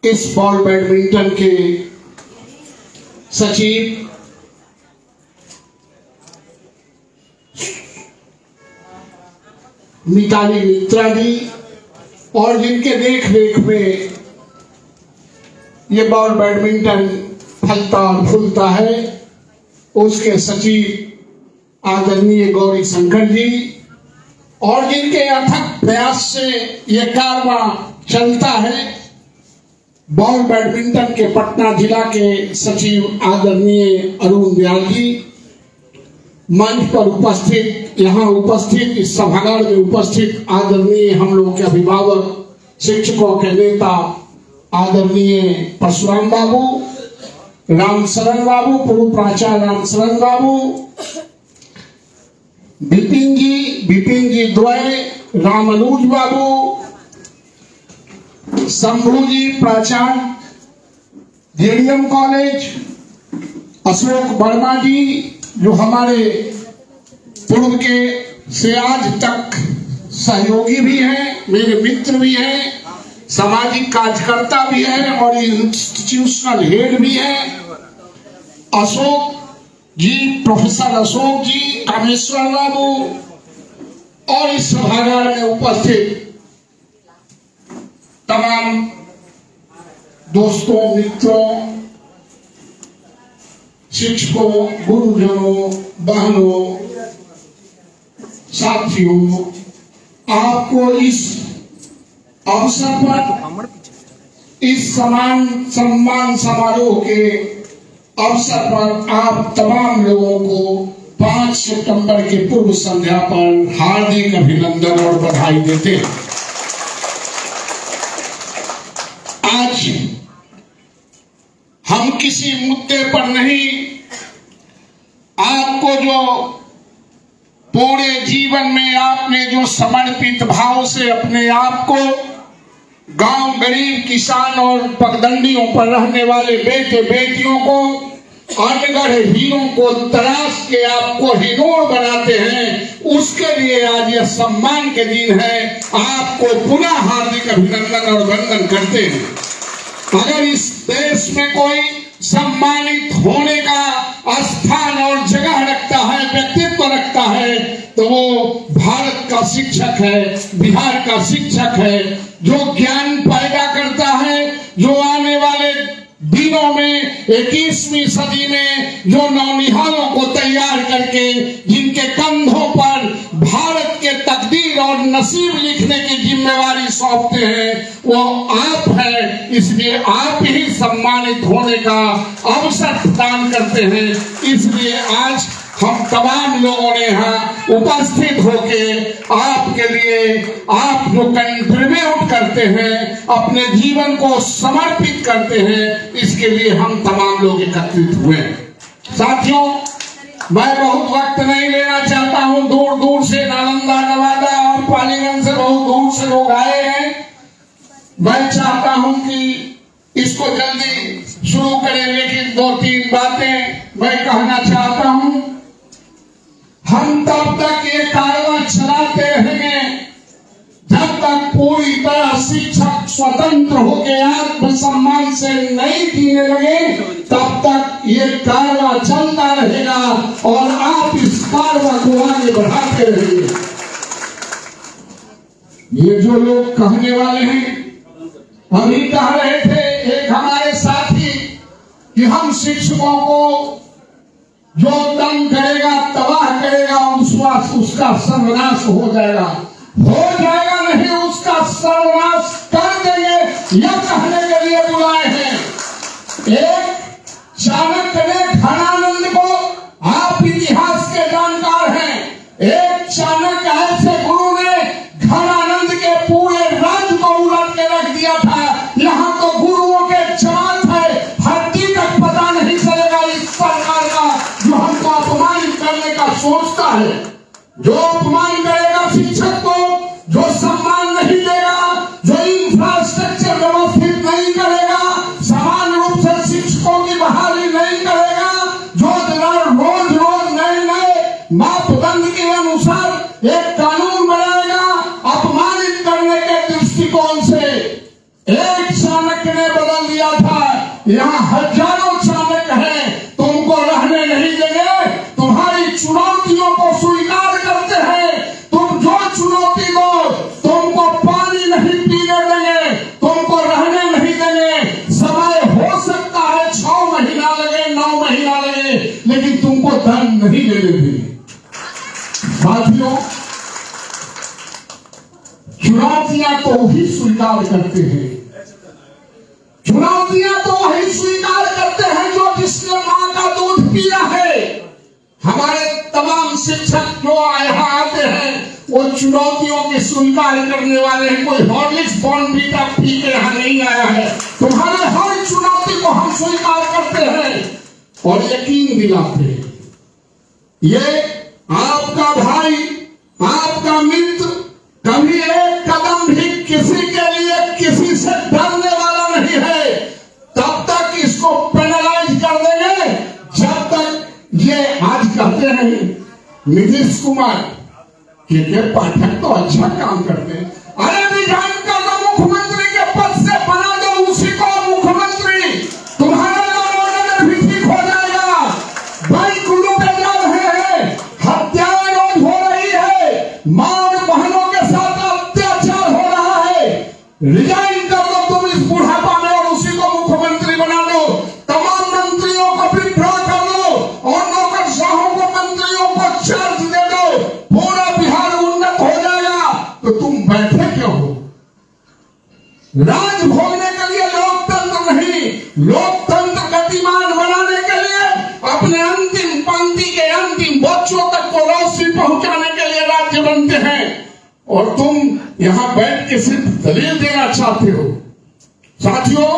इस ball badminton के सचिव मिताली मित्रा जी और जिनके देख रेख में ये बॉल बैडमिंटन फलता और फूलता है, उसके सचिव आदरणीय गौरी शंकर जी और जिनके अथक प्रयास से ये कारवां चलता है, बॉल बैडमिंटन के पटना जिला के सचिव आदरणीय अरुण दयाल जी, मंच पर उपस्थित, यहाँ उपस्थित इस सभागार में उपस्थित आदरणीय हम लोग के अभिभावक, शिक्षकों के नेता आदरणीय परशुराम बाबू, रामशरण बाबू, पूर्व प्राचार्य रामशरण बाबू, विपिन जी द्वय, रामानुज बाबू, शंभू जी प्राचार्य जेडीएम कॉलेज, अशोक वर्मा जी जो हमारे पूर्व के से आज तक सहयोगी भी हैं, मेरे मित्र भी हैं, सामाजिक कार्यकर्ता भी हैं और इंस्टीट्यूशनल हेड भी हैं, अशोक जी, प्रोफेसर अशोक जी, कामेश्वर बाबू और इस सभागार में उपस्थित तमाम दोस्तों, मित्रों, शिक्षकों, गुरुजनों, बहनों, साथियों, आपको इस अवसर पर, इस सम्मान समारोह के अवसर पर आप तमाम लोगों को 5 सितंबर के पूर्व संध्या पर हार्दिक अभिनंदन और बधाई देते हैं। आज हम किसी मुद्दे पर नहीं, आपको जो पूरे जीवन में आपने जो समर्पित भाव से अपने आप को गांव, गरीब, किसान और पगडंडियों पर रहने वाले बेटे बेटियों को, अनगढ़ हीरों को तराश के आपको हिनोर बनाते हैं, उसके लिए आज यह सम्मान के दिन है। आपको पुनः हार्दिक अभिनंदन और वंदन करते हैं। अगर इस देश में कोई सम्मानित होने का स्थान और जगह रखता है, व्यक्तित्व रखता है, तो वो भारत का शिक्षक है, बिहार का शिक्षक है, जो ज्ञान पैदा करता है, जो आने वाले दिनों में 21वीं सदी में जो नौनिहालों को तैयार करके जिनके कंधों पर भारत के तकदीर और नसीब लिखने की जिम्मेवारी सौंपते हैं, वो आप हैं। इसलिए आप ही सम्मानित होने का अवसर प्रदान करते हैं। इसलिए आज हम तमाम लोगों ने यहाँ उपस्थित होके आपके लिए, आप जो कंट्रीब्यूट करते हैं, अपने जीवन को समर्पित करते हैं, इसके लिए हम तमाम लोग एकत्रित हुए। साथियों, मैं बहुत वक्त नहीं लेना चाहता हूँ। दूर दूर से नालंदा, नवादा और पालीगंज से बहुत दूर से लोग आए हैं। मैं चाहता हूँ कि इसको जल्दी शुरू करें, लेकिन 2-3 बातें मैं कहना चाहता हूँ। हम तब तक ये कारवां चलाते रहेंगे जब तक पूरी तरह शिक्षक स्वतंत्र होकर आत्मसम्मान से नहीं जीने लगे, तब तक ये कारवां चलता रहेगा और आप इस कारवां को आगे बढ़ाते रहेंगे। ये जो लोग कहने वाले हैं, अभी कह रहे थे एक हमारे साथी कि हम शिक्षकों को जो तंग करेगा, तबाह करेगा, उसका सर्वनाश हो जाएगा। हो जाएगा नहीं, उसका सर्वनाश कर देंगे, यह कहने के लिए बुलाए हैं। एक चाणक्य ने घनानंद को, आप इतिहास के जानकार हैं, एक चाणक्य ऐसे गुरु ने घनानंद के पूरे राज्य को उलट के रख दिया था। यहाँ तो गुरुओं के जमात है, हड्डी तक पता नहीं चलेगा इस सरकार का, जो हमको अपमानित करने का सोचता है, जो अपमान करेगा शिक्षक को, जो सम्मान नहीं देगा, जो इंफ्रास्ट्रक्चर व्यवस्थित नहीं करेगा, समान रूप से शिक्षकों की बहाली नहीं करेगा, जो रोज रोज नए नए मापदंड के अनुसार एक कानून बनाएगा अपमानित करने के दृष्टिकोण से, एक चाणक्य ने बदल यहाँ हजारों चालक हैं, तुमको रहने नहीं देंगे। तुम्हारी चुनौतियों को स्वीकार करते हैं। तुम जो चुनौती दो, तुमको पानी नहीं पीने देंगे, तुमको रहने नहीं देंगे। समय हो सकता है 6 महीना लगे, 9 महीना लगे, लेकिन तुमको धन नहीं लेने देंगे। साथियों, चुनौतियां तो वही स्वीकार करते हैं, चुनौतियां तो वही स्वीकार करते हैं जो जिसने मां का दूध पिया है। हमारे तमाम शिक्षक जो यहाँ आते हैं वो चुनौतियों के स्वीकार करने वाले हैं। कोई हॉर्लिक्स बॉर्नवीटा पी के यहाँ नहीं आया है। तुम्हारे हर चुनौती को हम स्वीकार करते हैं और यकीन दिलाते हैं। ये आपका भाई, आपका मित्र कभी एक कदम भी किसी के लिए किसी से डरने वाला नहीं है। तब तक इसको पेनलाइज कर देंगे जब तक ये आज कहते हैं नीतीश कुमार के पाठक तो अच्छा काम करते हैं। अरे रिजाइन कर दो, मुख्यमंत्री के पद से बना दो उसी को मुख्यमंत्री, तुम्हारा ऑर्डर भी ठीक हो जाएगा। भाई कुल्लू पे जा रहे हैं, हत्याएं रोज हो रही है, मां और बहनों के साथ अत्याचार हो रहा है। रिजाइन कर दो तुम इस बुढ़ापा में और उसी को मुख्यमंत्री बना दो। तमाम मंत्रियों को विड्रॉ कर दो और नौकरशाहों को, मंत्रियों को चार्ज दे दो, पूरा बिहार उन्नत हो जाएगा। तो तुम बैठे क्यों हो? राज भोगने के लिए लोकतंत्र नहीं, लोकतंत्र गतिमान बनाने के लिए अपने अंतिम पंक्ति के अंतिम बच्चों तक को रोशनी पहुंचाने के लिए राज्य बनते हैं। और तुम यहां बैठ के सिर्फ दलील देना चाहते हो। साथियों,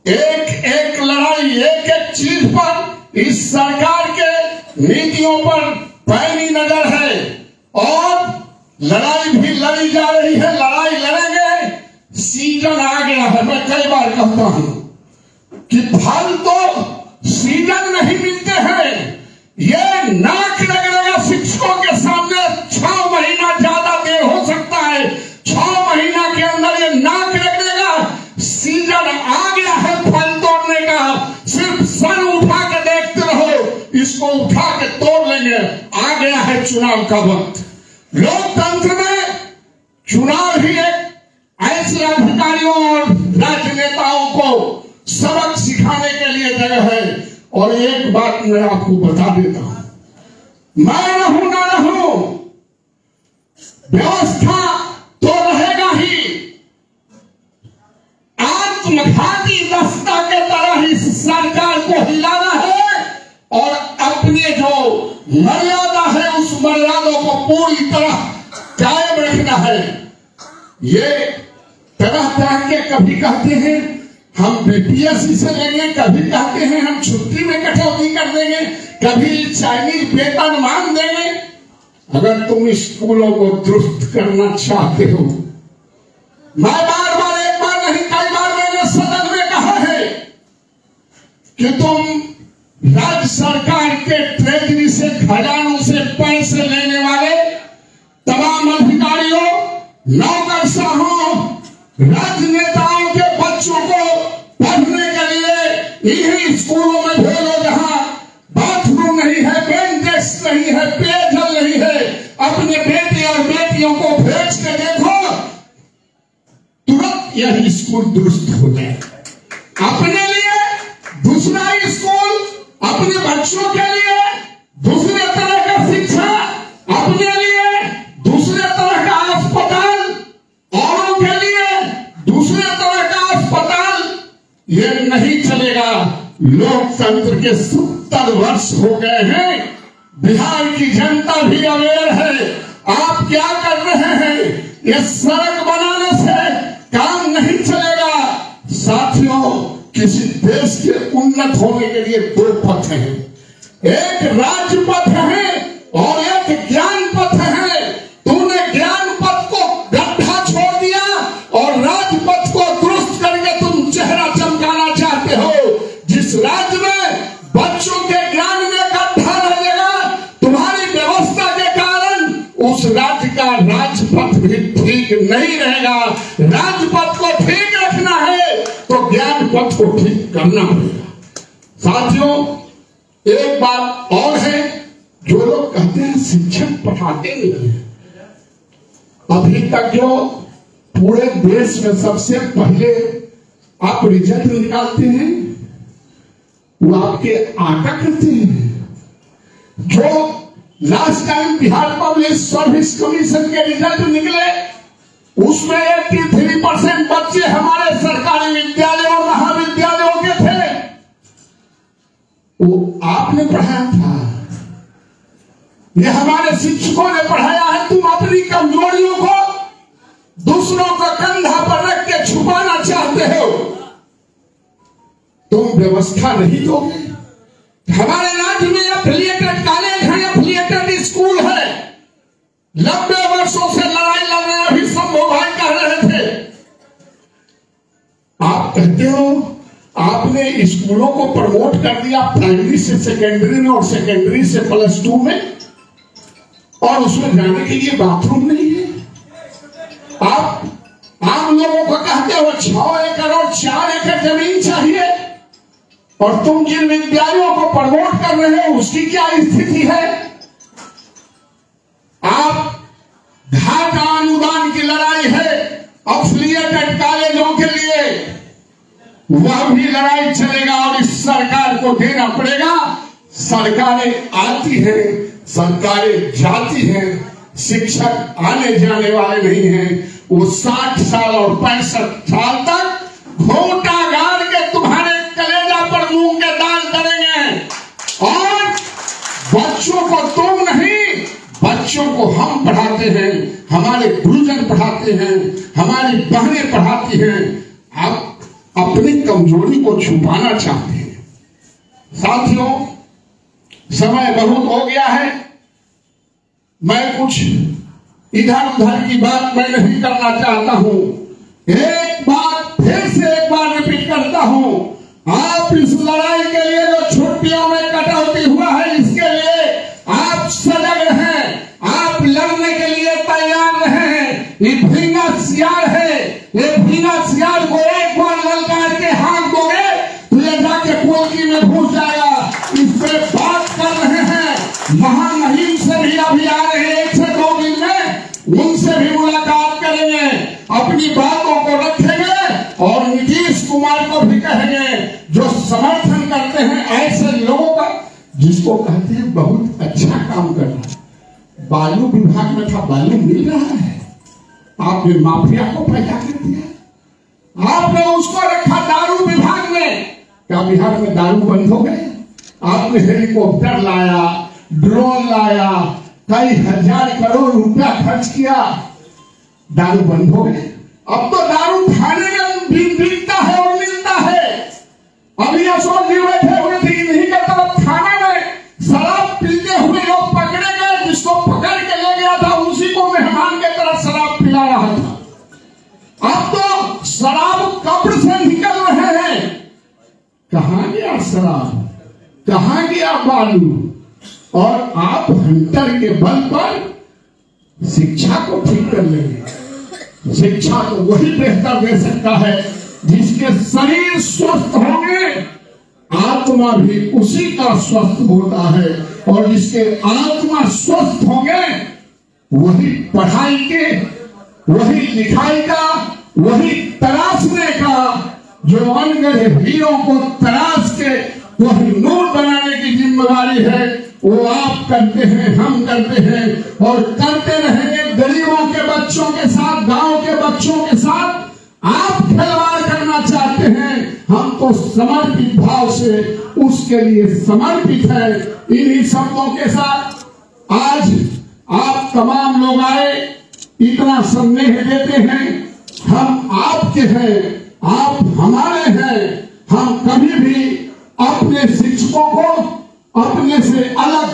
एक एक लड़ाई, एक एक चीज पर इस सरकार के नीतियों पर पैनी नजर है और लड़ाई भी लड़ी जा रही है। लड़ाई लड़ेंगे, सीजन आ गया है। मैं कई बार कहता हूं कि फल तो सीजन नहीं मिलते हैं। ये नाक रगड़ेगा शिक्षकों के सामने। 6 महीना ज्यादा देर हो सकता है, 6 महीना के अंदर ये नाक रगड़ेगा। सीजन आ गया है फल तोड़ने का। सिर्फ सर उठा के देखते रहो, इसको उठा के तोड़ लेंगे। आ गया है चुनाव का वक्त। लोकतंत्र में चुनाव ही एक ऐसे अधिकारियों और राजनेताओं को सबक सिखाने के लिए जगह है। और एक बात मैं आपको बता देता हूं, मैं रहूं ना रहूं, व्यवस्था तो रहेगा ही। आत्मघाती दस्ता के तरह इस सरकार को हिलाना है और अपने जो मर्यादा है उस मर्यादा को पूरी तरह कायम रखना है। ये तरह तरह के कभी कहते हैं हम बीपीएससी से लेंगे, कभी कहते हैं हम छुट्टी में कटौती कर देंगे, कभी चाइनीज वेतन मान देंगे। अगर तुम स्कूलों को दुरुस्त करना चाहते हो, मैं बार बार, एक बार नहीं कई बार मैंने सदन में कहा है कि तुम राज्य सरकार के ट्रेजरी से, खजानों से पैसे लेने वाले तमाम अधिकारियों, नौकरशाहों, राजनेताओं के बच्चों को पढ़ने के लिए इन्हीं स्कूलों में भेजो जहां बाथरूम नहीं है, बेंच डेस्क नहीं है, पेयजल नहीं है। अपने बेटे और बेटियों को भेज के देखो, तुरंत यह स्कूल दुरुस्त हो जाए। अपने लिए दूसरा स्कूल, अपने बच्चों के लिए दूसरे तरह का शिक्षा, अपने लिए दूसरे तरह का अस्पताल, औरों के लिए दूसरे तरह का अस्पताल। ये नहीं चलेगा। लोकतंत्र के 70 वर्ष हो गए हैं। बिहार की जनता भी अवेयर है। आप क्या कर रहे हैं? ये सड़क बनाने से काम नहीं चलेगा। साथियों, किसी देश के उन्नत होने के लिए 2 पथ हैं, एक राज्य पथ है और एक ज्ञान पथ है। तूने ज्ञान पथ को गड्ढा छोड़ दिया और राजपथ को दुरुस्त करके तुम चेहरा चमकाना चाहते हो। जिस राज्य में बच्चों के ज्ञान में गड्ढा रहेगा तुम्हारी व्यवस्था के कारण, उस राज्य का राजपथ भी ठीक नहीं रहेगा। राजपथ को ठीक रखना है तो ज्ञान पथ को ठीक करना पड़ेगा। साथियों, एक बात और है, जो लोग कहते हैं शिक्षक पढ़ाते नहीं है, अभी तक जो पूरे देश में सबसे पहले आप रिजल्ट निकालते हैं वो आपके आका करते हैं। जो last time Bihar public service commission के रिजल्ट निकले उसमें 83% बच्चे हमारे सरकारी विद्यालयों और महाविद्यालयों के थे, वो आपने पढ़ाया था, ये हमारे शिक्षकों ने पढ़ाया है। तुम अपनी कमजोरियों को दूसरों का कंधा पर रख के छुपाना चाहते हो, तुम व्यवस्था नहीं दोगे। हमारे राज्य में एफिलिएटेड कॉलेज है, एफिलिएटेड स्कूल है, 90 वर्षों से लड़ाई लड़ रहे, अभी संभव भाई कह रहे थे। आप कहते हो आपने स्कूलों को प्रमोट कर दिया प्राइमरी से सेकेंडरी में और सेकेंडरी से +2 में, और उसमें जाने के लिए बाथरूम नहीं है। आप आम लोगों को कहते हो 6 एकड़ और 4 एकड़ जमीन चाहिए, और तुम जिन विद्यालयों को प्रमोट कर रहे हो उसकी क्या स्थिति है? आप घाटा अनुदान की लड़ाई है एफिलिएटेड कॉलेजों के लिए, वह भी लड़ाई चलेगा और इस सरकार को देना पड़ेगा। सरकारें आती हैं, सरकारें जाती हैं, शिक्षक आने जाने वाले नहीं हैं। वो 60 साल और 65 साल तक घोटा गाड़ के तुम्हारे कलेजा पर मूंग के दाल करेंगे, और बच्चों को तुम नहीं, बच्चों को हम पढ़ाते हैं, हमारे गुरुजन पढ़ाते हैं, हमारी बहनें पढ़ाती हैं। आप अपनी कमजोरी को छुपाना चाहते हैं। साथियों, समय बहुत हो गया है, मैं कुछ इधर उधर की बात मैं नहीं करना चाहता हूं। एक बात फिर से एक बार रिपीट करता हूं, आप इस लड़ाई के लिए जो छुट्टियों में कटौती हुआ है, इसके लिए आप सजग रहें, आप लड़ने के लिए तैयार रहें। ये भींगा सियार है, ये भींगा सियार को एक बार ललकार के हाथ दोगे तो ये जाके पोल्ट्री में घुस जाएगा। इस पे बात कर रहे हैं, महामहिम से भी अभी आ रहे हैं 1 से 2 दिन में, उनसे भी मुलाकात करेंगे, अपनी बातों को रखेंगे और नीतीश कुमार को भी कहेंगे जो समर्थन करते हैं ऐसे लोगों का, जिसको कहते हैं बहुत अच्छा काम कर रहा है। बालू विभाग में था, बालू मिल रहा है, आपने माफिया को पैदा कर दिया, आपने उसको रखा दारू विभाग में। क्या बिहार में दारू बंद हो गए? आपने हेलीकॉप्टर लाया, ड्रोन लाया, कई हजार करोड़ रुपया खर्च किया, दारू बंद हो गए। अब तो दारू खाने में भी बिकता है और मिलता है। अभी अशोक जी बैठे हुए थे, नहीं करता, थाना में शराब पीते हुए लोग पकड़े गए, जिसको पकड़ के ले गया था उसी को मेहमान के तरह शराब पिला रहा था। अब तो शराब कब्र से निकल रहे हैं। कहां गया शराब, कहां गया बालू? और आप हंटर के बल पर शिक्षा को ठीक कर लेंगे। शिक्षा को वही बेहतर दे सकता है जिसके शरीर स्वस्थ होंगे, आत्मा भी उसी का स्वस्थ होता है, और जिसके आत्मा स्वस्थ होंगे वही पढ़ाई के, वही लिखाई का, वही तराशने का, जो अनगढ़े हीरों को तराश के वही नूर बनाने की जिम्मेदारी है, वो आप करते हैं, हम करते हैं और करते रहेंगे। गरीबों के बच्चों के साथ, गांव के बच्चों के साथ आप खिलवाड़ करना चाहते हैं, हम तो समर्पित भाव से उसके लिए समर्पित है। इन्हीं शब्दों के साथ आज आप तमाम लोग आए, इतना स्नेह देते हैं। हम आपके हैं, आप हमारे हैं। हम कभी भी अपने शिक्षकों को अपने से अलग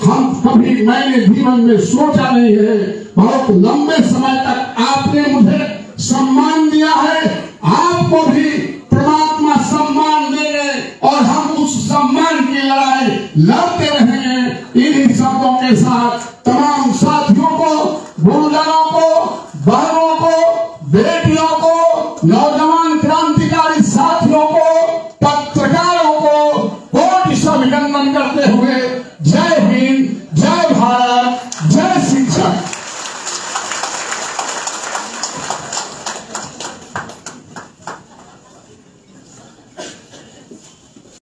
हम कभी, मैंने जीवन में सोचा नहीं है। बहुत लंबे समय तक आपने मुझे सम्मान दिया है, आपको भी परमात्मा सम्मान देंगे और हम उस सम्मान की लड़ाई लड़ते रहेंगे। इन्हीं शब्दों के साथ तमाम साथियों को, गुरुजनों को, बहनों को, बेटियों को, नौजवान क्रांतिकारी साथियों भारत